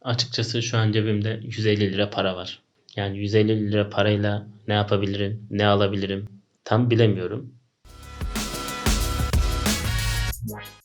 Açıkçası şu an cebimde 150 lira para var. Yani 150 lira parayla ne yapabilirim, ne alabilirim tam bilemiyorum.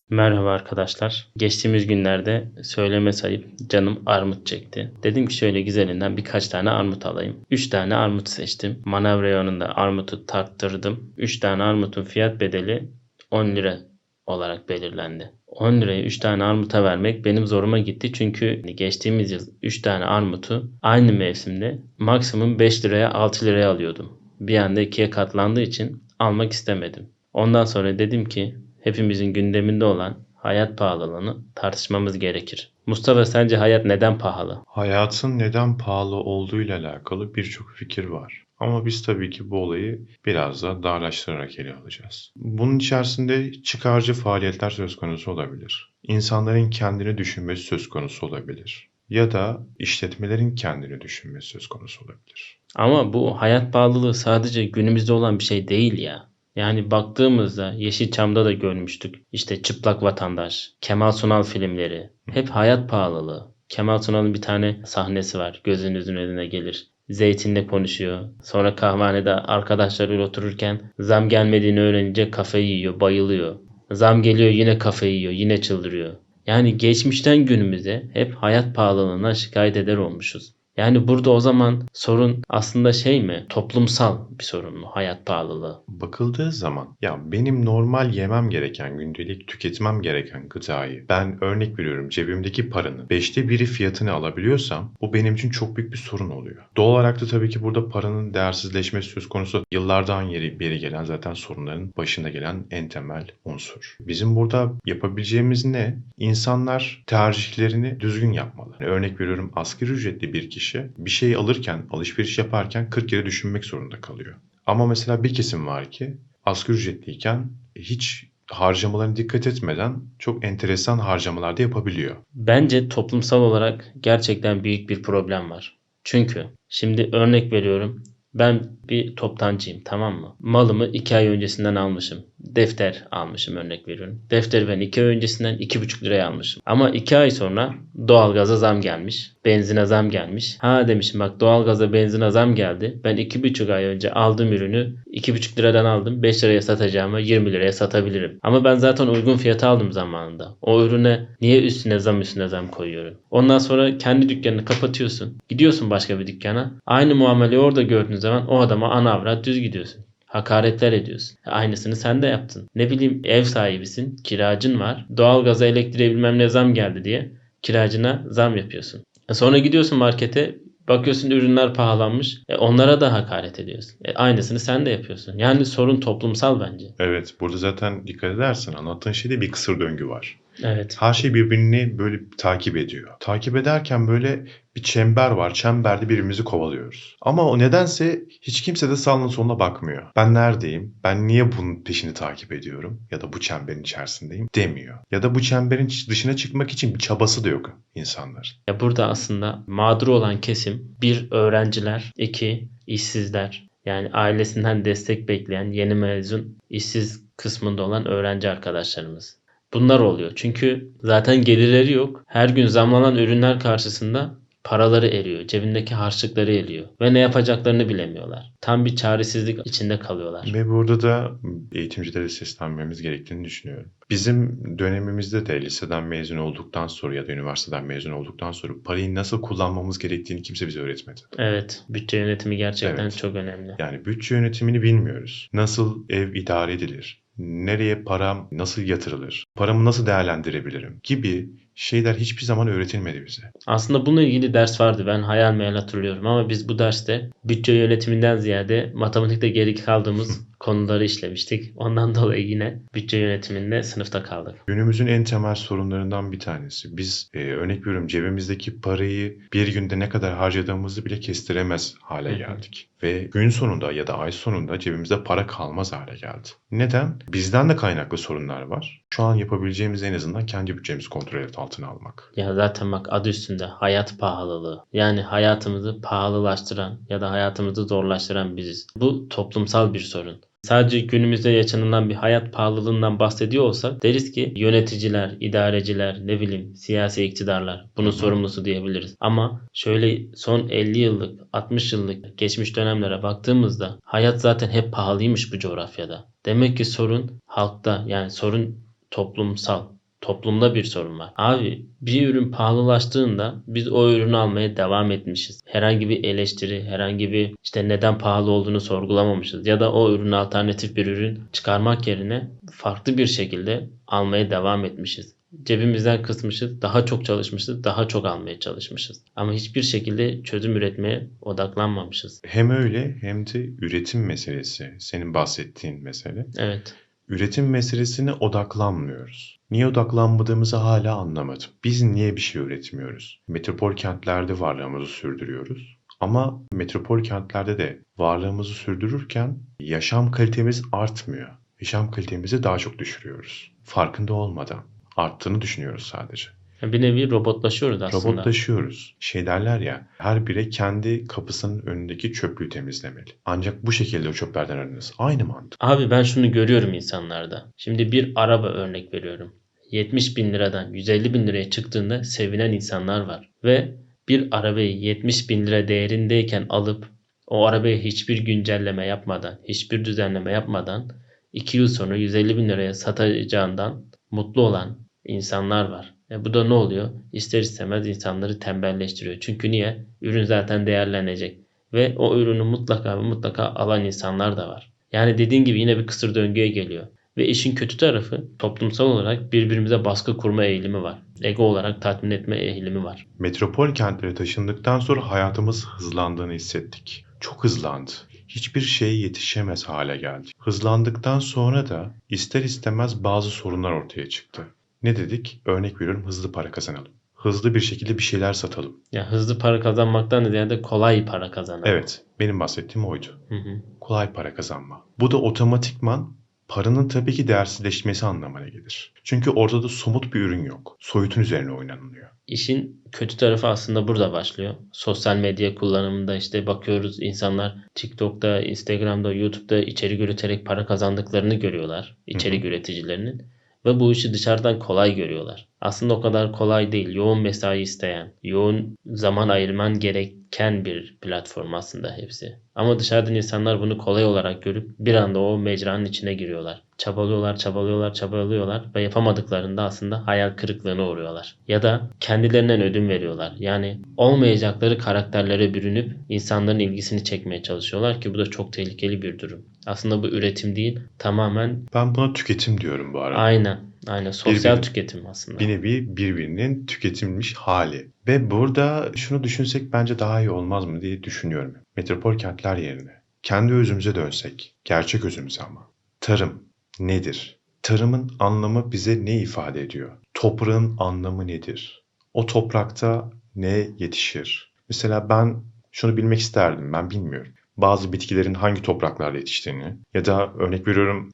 Merhaba arkadaşlar. Geçtiğimiz günlerde söyleme sayıp canım armut çekti. Dedim ki şöyle güzelinden birkaç tane armut alayım. 3 tane armut seçtim. Manav reyonunda armutu tarttırdım. 3 tane armutun fiyat bedeli 10 lira olarak belirlendi. 10 liraya 3 tane armuta vermek benim zoruma gitti. Çünkü geçtiğimiz yıl 3 tane armutu aynı mevsimde maksimum 5 liraya 6 liraya alıyordum. Bir anda ikiye katlandığı için almak istemedim. Ondan sonra dedim ki hepimizin gündeminde olan hayat pahalılığını tartışmamız gerekir. Mustafa, sence hayat neden pahalı? Hayatın neden pahalı olduğuyla alakalı birçok fikir var. Ama biz tabii ki bu olayı biraz da darlaştırarak ele alacağız. Bunun içerisinde çıkarcı faaliyetler söz konusu olabilir. İnsanların kendini düşünmesi söz konusu olabilir. Ya da işletmelerin kendini düşünmesi söz konusu olabilir. Ama bu hayat pahalılığı sadece günümüzde olan bir şey değil ya. Yani baktığımızda Yeşilçam'da da görmüştük. İşte Çıplak Vatandaş, Kemal Sunal filmleri. Hep hayat pahalılığı. Kemal Sunal'ın bir tane sahnesi var. Gözünüzün önüne gelir. Zeytinle konuşuyor. Sonra kahvehanede arkadaşlarıyla otururken zam gelmediğini öğrenince kafayı yiyor, bayılıyor. Zam geliyor, yine kafayı yiyor, yine çıldırıyor. Yani geçmişten günümüze hep hayat pahalılığına şikayet eder olmuşuz. Yani burada o zaman sorun aslında şey mi? Toplumsal bir sorun mu? Hayat pahalılığı. Bakıldığı zaman ya benim normal yemem gereken, gündelik tüketmem gereken gıdayı ben örnek veriyorum cebimdeki paranın 1/5 fiyatını alabiliyorsam bu benim için çok büyük bir sorun oluyor. Doğal olarak da tabii ki burada paranın değersizleşmesi söz konusu, yıllardan beri gelen zaten sorunların başında gelen en temel unsur. Bizim burada yapabileceğimiz ne? İnsanlar tercihlerini düzgün yapmalı. Örnek veriyorum, asgari ücretli bir kişi bir şey alırken, alışveriş yaparken 40 kere düşünmek zorunda kalıyor. Ama mesela bir kesim var ki asgari ücretliyken hiç harcamalarına dikkat etmeden çok enteresan harcamalar da yapabiliyor. Bence toplumsal olarak gerçekten büyük bir problem var. Çünkü şimdi örnek veriyorum. Ben bir toptancıyım, tamam mı? Malımı 2 ay öncesinden almışım. Defter almışım, örnek veriyorum. Defteri ben 2 ay öncesinden 2,5 liraya almışım. Ama 2 ay sonra doğalgaza zam gelmiş. Benzine zam gelmiş. Ha demişim, bak doğalgaza benzine zam geldi. Ben 2,5 ay önce aldığım ürünü 2,5 liradan aldım. 5 liraya satacağıma 20 liraya satabilirim. Ama ben zaten uygun fiyata aldım zamanında. O ürüne niye üstüne zam koyuyorum? Ondan sonra kendi dükkanını kapatıyorsun. Gidiyorsun başka bir dükkana. Aynı muameleyi orada gördüğün zaman o adama ana avrat düz gidiyorsun. Hakaretler ediyorsun. Aynısını sen de yaptın. Ne bileyim, ev sahibisin, kiracın var. Doğalgaza, elektriğe bilmem ne zam geldi diye kiracına zam yapıyorsun. Sonra gidiyorsun markete, bakıyorsun ürünler pahalanmış. Onlara da hakaret ediyorsun. Aynısını sen de yapıyorsun. Yani sorun toplumsal bence. Evet, burada zaten dikkat edersen anlattığın şeyde bir kısır döngü var. Evet. Her şey birbirini böyle takip ediyor. Takip ederken böyle bir çember var. Çemberde birbirimizi kovalıyoruz. Ama o nedense hiç kimse de sağına soluna bakmıyor. Ben neredeyim? Ben niye bunun peşini takip ediyorum? Ya da bu çemberin içerisindeyim demiyor. Ya da bu çemberin dışına çıkmak için bir çabası da yok insanların. Ya burada aslında mağdur olan kesim bir, öğrenciler, iki, işsizler. Yani ailesinden destek bekleyen yeni mezun işsiz kısmında olan öğrenci arkadaşlarımız. Bunlar oluyor. Çünkü zaten gelirleri yok. Her gün zamlanan ürünler karşısında paraları eriyor. Cebindeki harçlıkları eriyor. Ve ne yapacaklarını bilemiyorlar. Tam bir çaresizlik içinde kalıyorlar. Ve burada da eğitimcilere seslenmemiz gerektiğini düşünüyorum. Bizim dönemimizde de liseden mezun olduktan sonra ya da üniversiteden mezun olduktan sonra parayı nasıl kullanmamız gerektiğini kimse bize öğretmedi. Evet, bütçe yönetimi gerçekten Evet. çok önemli. Yani bütçe yönetimini bilmiyoruz. Nasıl ev idare edilir? Nereye param nasıl yatırılır? Paramı nasıl değerlendirebilirim? Gibi şeyler hiçbir zaman öğretilmedi bize. Aslında bununla ilgili ders vardı. Ben hayal meyal hatırlıyorum ama biz bu derste bütçe yönetiminden ziyade matematikte geri kaldığımız konuları işlemiştik. Ondan dolayı yine bütçe yönetiminde sınıfta kaldık. Günümüzün en temel sorunlarından bir tanesi. Biz örnek veriyorum cebimizdeki parayı bir günde ne kadar harcadığımızı bile kestiremez hale geldik. Ve gün sonunda ya da ay sonunda cebimizde para kalmaz hale geldi. Neden? Bizden de kaynaklı sorunlar var. Şu an yapabileceğimiz en azından kendi bütçemizi kontrol altına almak. Ya zaten bak, adı üstünde hayat pahalılığı. Yani hayatımızı pahalılaştıran ya da hayatımızı zorlaştıran biziz. Bu toplumsal bir sorun. Sadece günümüzde yaşanılan bir hayat pahalılığından bahsediyor olsak deriz ki yöneticiler, idareciler, ne bileyim siyasi iktidarlar bunun sorumlusu diyebiliriz. Ama şöyle son 50 yıllık, 60 yıllık geçmiş dönemlere baktığımızda hayat zaten hep pahalıymış bu coğrafyada. Demek ki sorun halkta, yani sorun toplumsal. Toplumda bir sorun var. Abi bir ürün pahalılaştığında biz o ürünü almaya devam etmişiz. Herhangi bir eleştiri, herhangi bir işte neden pahalı olduğunu sorgulamamışız. Ya da o ürüne alternatif bir ürün çıkarmak yerine farklı bir şekilde almaya devam etmişiz. Cebimizden kısmışız, daha çok çalışmışız, daha çok almaya çalışmışız. Ama hiçbir şekilde çözüm üretmeye odaklanmamışız. Hem öyle hem de üretim meselesi. Senin bahsettiğin mesele. Evet. Üretim meselesine odaklanmıyoruz. Niye odaklanmadığımızı hala anlamadım. Biz niye bir şey üretmiyoruz? Metropol kentlerde varlığımızı sürdürüyoruz. Ama metropol kentlerde de varlığımızı sürdürürken yaşam kalitemiz artmıyor. Yaşam kalitemizi daha çok düşürüyoruz. Farkında olmadan. Arttığını düşünüyoruz sadece. Bir nevi robotlaşıyoruz aslında. Robotlaşıyoruz. Şey derler ya, her birey kendi kapısının önündeki çöplüğü temizlemeli. Ancak bu şekilde o çöplerden arınırız. Aynı mantık. Abi ben şunu görüyorum insanlarda. Şimdi bir araba örnek veriyorum. 70 bin liradan 150 bin liraya çıktığında sevinen insanlar var. Ve bir arabayı 70 bin lira değerindeyken alıp o arabaya hiçbir güncelleme yapmadan, hiçbir düzenleme yapmadan 2 yıl sonra 150 bin liraya satacağından mutlu olan insanlar var. Bu da ne oluyor? İster istemez insanları tembelleştiriyor. Çünkü niye? Ürün zaten değerlenecek. Ve o ürünü mutlaka ve mutlaka alan insanlar da var. Yani dediğin gibi yine bir kısır döngüye geliyor. Ve işin kötü tarafı toplumsal olarak birbirimize baskı kurma eğilimi var. Ego olarak tatmin etme eğilimi var. Metropol kentlere taşındıktan sonra hayatımız hızlandığını hissettik. Çok hızlandı. Hiçbir şeye yetişemez hale geldik. Hızlandıktan sonra da ister istemez bazı sorunlar ortaya çıktı. Ne dedik? Örnek veriyorum, hızlı para kazanalım. Hızlı bir şekilde bir şeyler satalım. Ya hızlı para kazanmaktan ziyade kolay para kazanmak. Evet, benim bahsettiğim oydu. Hı hı. Kolay para kazanma. Bu da otomatikman paranın tabii ki değersizleşmesi anlamına gelir. Çünkü ortada somut bir ürün yok. Soyutun üzerine oynanılıyor. İşin kötü tarafı aslında burada başlıyor. Sosyal medya kullanımında işte bakıyoruz, insanlar TikTok'ta, Instagram'da, YouTube'da içerik üreterek para kazandıklarını görüyorlar. İçerik üreticilerinin. Ve bu işi dışarıdan kolay görüyorlar. Aslında o kadar kolay değil. Yoğun mesai isteyen, yoğun zaman ayırman gereken bir platform aslında hepsi. Ama dışarıdan insanlar bunu kolay olarak görüp bir anda o mecranın içine giriyorlar. Çabalıyorlar, çabalıyorlar, çabalıyorlar ve yapamadıklarında aslında hayal kırıklığına uğruyorlar. Ya da kendilerinden ödün veriyorlar. Yani olmayacakları karakterlere bürünüp insanların ilgisini çekmeye çalışıyorlar ki bu da çok tehlikeli bir durum. Aslında bu üretim değil, tamamen Ben buna tüketim diyorum bu arada. aynen sosyal Birbirini- tüketim aslında. Bir nevi birbirinin tüketilmiş hali. Ve burada şunu düşünsek bence daha iyi olmaz mı diye düşünüyorum. Metropol kentler yerine kendi özümüze dönsek, gerçek özümüze ama. Tarım nedir? Tarımın anlamı bize ne ifade ediyor? Toprağın anlamı nedir? O toprakta ne yetişir? Mesela ben şunu bilmek isterdim, ben bilmiyorum. Bazı bitkilerin hangi topraklarda yetiştiğini ya da örnek veriyorum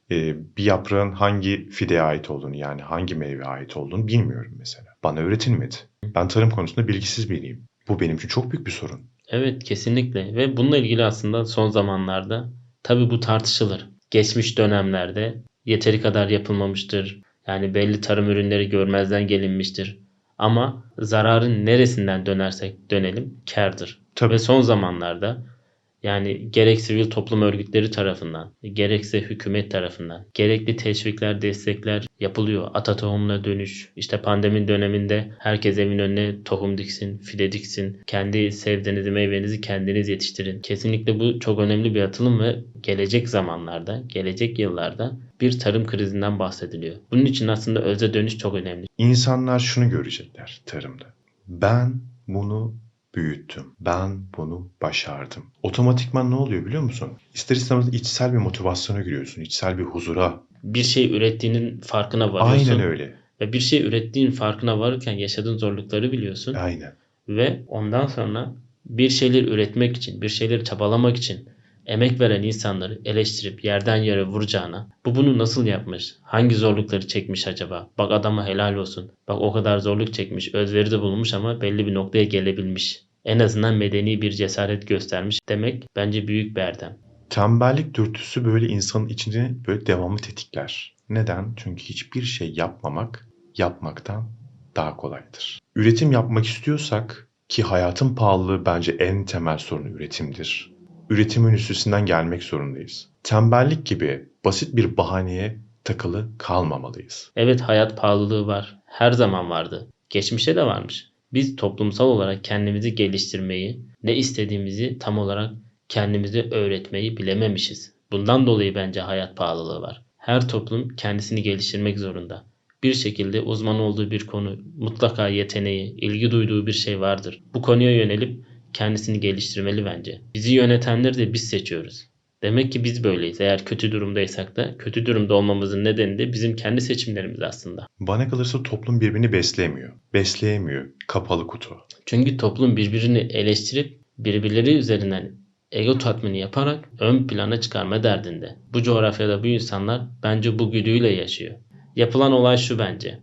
bir yaprağın hangi fideye ait olduğunu, yani hangi meyveye ait olduğunu bilmiyorum mesela. Bana öğretilmedi. Ben tarım konusunda bilgisiz biriyim. Bu benim için çok büyük bir sorun. Evet, kesinlikle ve bununla ilgili aslında son zamanlarda tabii bu tartışılır. Geçmiş dönemlerde yeteri kadar yapılmamıştır. Yani belli tarım ürünleri görmezden gelinmiştir. Ama zararın neresinden dönersek dönelim kârdır. Tabii. Ve son zamanlarda yani gerek sivil toplum örgütleri tarafından, gerekse hükümet tarafından gerekli teşvikler, destekler yapılıyor. Ata tohumuna dönüş, işte pandemi döneminde herkes evin önüne tohum diksin, fide diksin, kendi sebzenizi, meyvenizi kendiniz yetiştirin. Kesinlikle bu çok önemli bir atılım ve gelecek zamanlarda, gelecek yıllarda bir tarım krizinden bahsediliyor. Bunun için aslında öze dönüş çok önemli. İnsanlar şunu görecekler tarımda. Ben bunu büyüttüm. Ben bunu başardım. Otomatikman ne oluyor biliyor musun? İster istemez içsel bir motivasyona giriyorsun. İçsel bir huzura. Bir şey ürettiğinin farkına varıyorsun. Aynen öyle. Ve bir şey ürettiğin farkına varırken yaşadığın zorlukları biliyorsun. Aynen. Ve ondan sonra bir şeyler üretmek için, bir şeyleri çabalamak için emek veren insanları eleştirip yerden yere vuracağına, bu bunu nasıl yapmış, hangi zorlukları çekmiş acaba, bak adama helal olsun, bak o kadar zorluk çekmiş, özveride bulunmuş ama belli bir noktaya gelebilmiş. En azından medeni bir cesaret göstermiş demek bence büyük bir erdem. Tembellik dürtüsü böyle insanın içini böyle devamlı tetikler. Neden? Çünkü hiçbir şey yapmamak yapmaktan daha kolaydır. Üretim yapmak istiyorsak ki hayatın pahalılığı bence en temel sorunu üretimdir. Üretimin üstesinden gelmek zorundayız. Tembellik gibi basit bir bahaneye takılı kalmamalıyız. Evet, hayat pahalılığı var. Her zaman vardı. Geçmişte de varmış. Biz toplumsal olarak kendimizi geliştirmeyi, ne istediğimizi tam olarak kendimize öğretmeyi bilememişiz. Bundan dolayı bence hayat pahalılığı var. Her toplum kendisini geliştirmek zorunda. Bir şekilde uzman olduğu bir konu, mutlaka yeteneği, ilgi duyduğu bir şey vardır. Bu konuya yönelip kendisini geliştirmeli bence. Bizi yönetenleri de biz seçiyoruz. Demek ki biz böyleyiz. Eğer kötü durumdaysak da kötü durumda olmamızın nedeni de bizim kendi seçimlerimiz aslında. Bana kalırsa toplum birbirini besleyemiyor. Besleyemiyor. Kapalı kutu. Çünkü toplum birbirini eleştirip birbirleri üzerinden ego tatmini yaparak ön plana çıkarma derdinde. Bu coğrafyada bu insanlar bence bu güdüyle yaşıyor. Yapılan olay şu bence.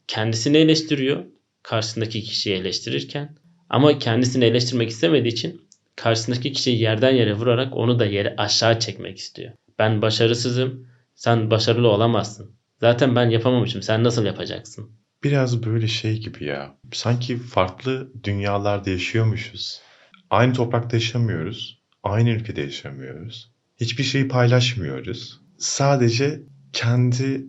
Kendisini eleştiriyor, karşısındaki kişiyi eleştirirken, ama kendisini eleştirmek istemediği için karşısındaki kişiyi yerden yere vurarak onu da yere aşağı çekmek istiyor. Ben başarısızım, sen başarılı olamazsın. Zaten ben yapamamışım, sen nasıl yapacaksın? Biraz böyle şey gibi ya. Sanki farklı dünyalarda yaşıyormuşuz. Aynı toprakta yaşamıyoruz. Aynı ülkede yaşamıyoruz. Hiçbir şeyi paylaşmıyoruz. Sadece kendi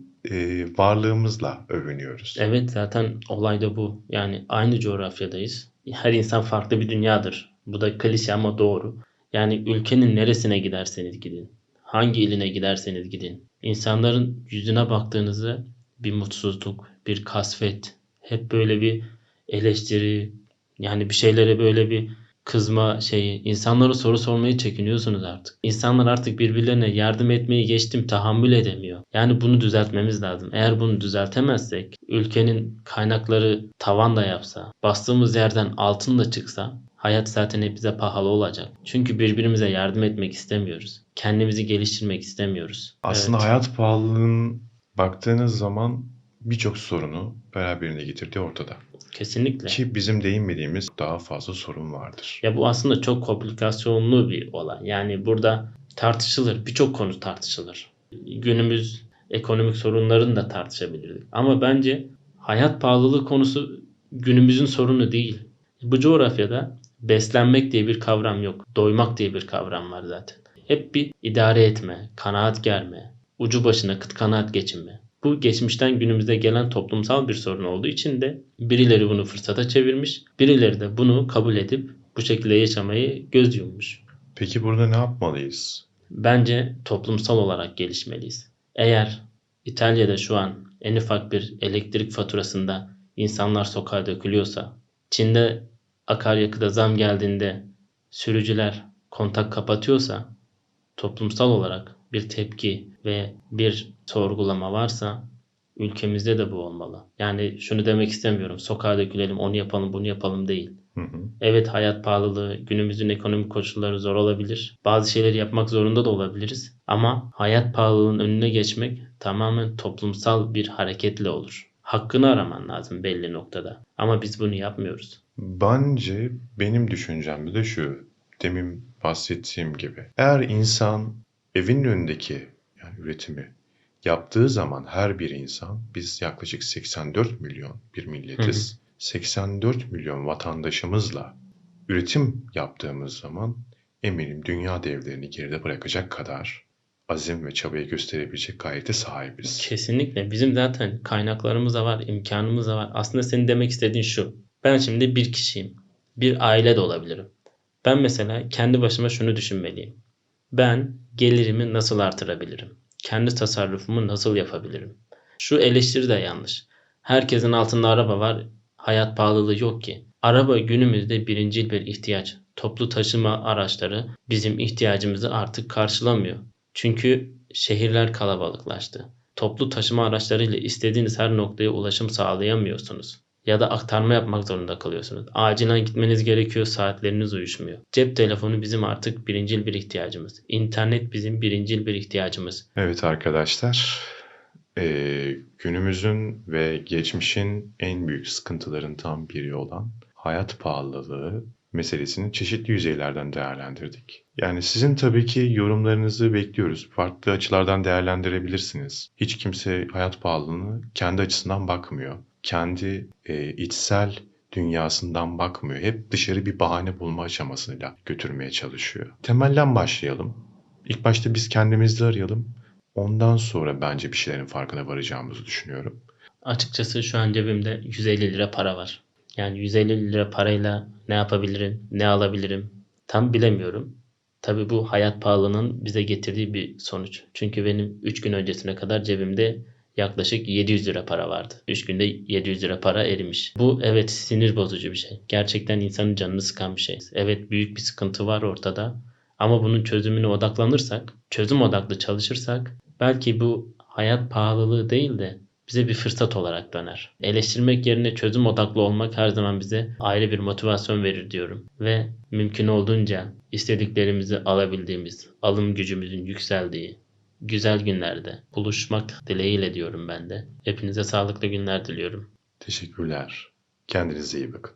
varlığımızla övünüyoruz. Evet, zaten olay da bu. Yani aynı coğrafyadayız. Her insan farklı bir dünyadır. Bu da klişe ama doğru. Yani ülkenin neresine giderseniz gidin, hangi iline giderseniz gidin, İnsanların yüzüne baktığınızda bir mutsuzluk, bir kasvet, hep böyle bir eleştiri, yani bir şeylere böyle bir kızma şeyi. İnsanlara soru sormayı çekiniyorsunuz artık. İnsanlar artık birbirlerine yardım etmeyi geçtim tahammül edemiyor. Yani bunu düzeltmemiz lazım. Eğer bunu düzeltemezsek, ülkenin kaynakları tavan da yapsa, bastığımız yerden altın da çıksa, hayat zaten hep bize pahalı olacak. Çünkü birbirimize yardım etmek istemiyoruz. Kendimizi geliştirmek istemiyoruz. Aslında Evet, hayat pahalılığının baktığınız zaman birçok sorunu beraberinde getirdiği ortada. kesinlikle. Ki bizim değinmediğimiz daha fazla sorun vardır. Ya bu aslında çok komplikasyonlu bir olay. Yani burada tartışılır, birçok konu tartışılır. Günümüz ekonomik sorunlarını da tartışabilirdik. Ama bence hayat pahalılığı konusu günümüzün sorunu değil. Bu coğrafyada beslenmek diye bir kavram yok. Doymak diye bir kavram var zaten. Hep bir idare etme, kanaat germe, ucu başına kıt kanaat geçinme. Bu geçmişten günümüze gelen toplumsal bir sorun olduğu için de birileri bunu fırsata çevirmiş, birileri de bunu kabul edip bu şekilde yaşamayı göz yummuş. Peki burada ne yapmalıyız? Bence toplumsal olarak gelişmeliyiz. Eğer İtalya'da şu an en ufak bir elektrik faturasında insanlar sokağa dökülüyorsa, Çin'de akaryakıda zam geldiğinde sürücüler kontak kapatıyorsa, toplumsal olarak bir tepki ve bir sorgulama varsa ülkemizde de bu olmalı. Yani şunu demek istemiyorum. Sokağa dökülelim, onu yapalım, bunu yapalım değil. Hı hı. Evet, hayat pahalılığı, günümüzün ekonomik koşulları zor olabilir. Bazı şeyleri yapmak zorunda da olabiliriz. Ama hayat pahalılığının önüne geçmek tamamen toplumsal bir hareketle olur. Hakkını araman lazım belli noktada. Ama biz bunu yapmıyoruz. Bence benim düşüncem de şu. Demin bahsettiğim gibi. Eğer insan evinin önündeki yani üretimi yaptığı zaman her bir insan biz yaklaşık 84 milyon bir Hı hı. milletiz. 84 milyon vatandaşımızla üretim yaptığımız zaman eminim dünya devlerini geride bırakacak kadar azim ve çabayı gösterebilecek gayrete sahibiz. Kesinlikle. Bizim zaten kaynaklarımız da var, imkanımız da var. Aslında senin demek istediğin şu. Ben şimdi bir kişiyim. Bir aile de olabilirim. Ben mesela kendi başıma şunu düşünmeliyim. Ben gelirimi nasıl artırabilirim? Kendi tasarrufumu nasıl yapabilirim? Şu eleştiri de yanlış. Herkesin altında araba var. Hayat pahalılığı yok ki. Araba günümüzde birincil bir ihtiyaç. Toplu taşıma araçları bizim ihtiyacımızı artık karşılamıyor. Çünkü şehirler kalabalıklaştı. Toplu taşıma araçlarıyla istediğiniz her noktaya ulaşım sağlayamıyorsunuz. Ya da aktarma yapmak zorunda kalıyorsunuz. Acilen gitmeniz gerekiyor, saatleriniz uyuşmuyor. Cep telefonu bizim artık birincil bir ihtiyacımız. İnternet bizim birincil bir ihtiyacımız. Evet arkadaşlar, günümüzün ve geçmişin en büyük sıkıntılarından biri olan hayat pahalılığı meselesini çeşitli yüzeylerden değerlendirdik. Yani sizin tabii ki yorumlarınızı bekliyoruz. Farklı açılardan değerlendirebilirsiniz. Hiç kimse hayat pahalılığını kendi açısından bakmıyor. Kendi içsel dünyasından bakmıyor. Hep dışarı bir bahane bulma aşamasıyla götürmeye çalışıyor. Temelden başlayalım. İlk başta biz kendimizi arayalım. Ondan sonra bence bir şeylerin farkına varacağımızı düşünüyorum. Açıkçası şu an cebimde 150 lira para var. Yani 150 lira parayla ne yapabilirim, ne alabilirim tam bilemiyorum. Tabii bu hayat pahalılığının bize getirdiği bir sonuç. Çünkü benim 3 gün öncesine kadar cebimde yaklaşık 700 lira para vardı. 3 günde 700 lira para erimiş. Bu evet sinir bozucu bir şey. Gerçekten insanın canını sıkan bir şey. Evet büyük bir sıkıntı var ortada. Ama bunun çözümüne odaklanırsak, çözüm odaklı çalışırsak belki bu hayat pahalılığı değil de bize bir fırsat olarak döner. Eleştirmek yerine çözüm odaklı olmak her zaman bize ayrı bir motivasyon verir diyorum. Ve mümkün olduğunca istediklerimizi alabildiğimiz, alım gücümüzün yükseldiği güzel günlerde buluşmak dileğiyle diyorum ben de. Hepinize sağlıklı günler diliyorum. Teşekkürler. Kendinize iyi bakın.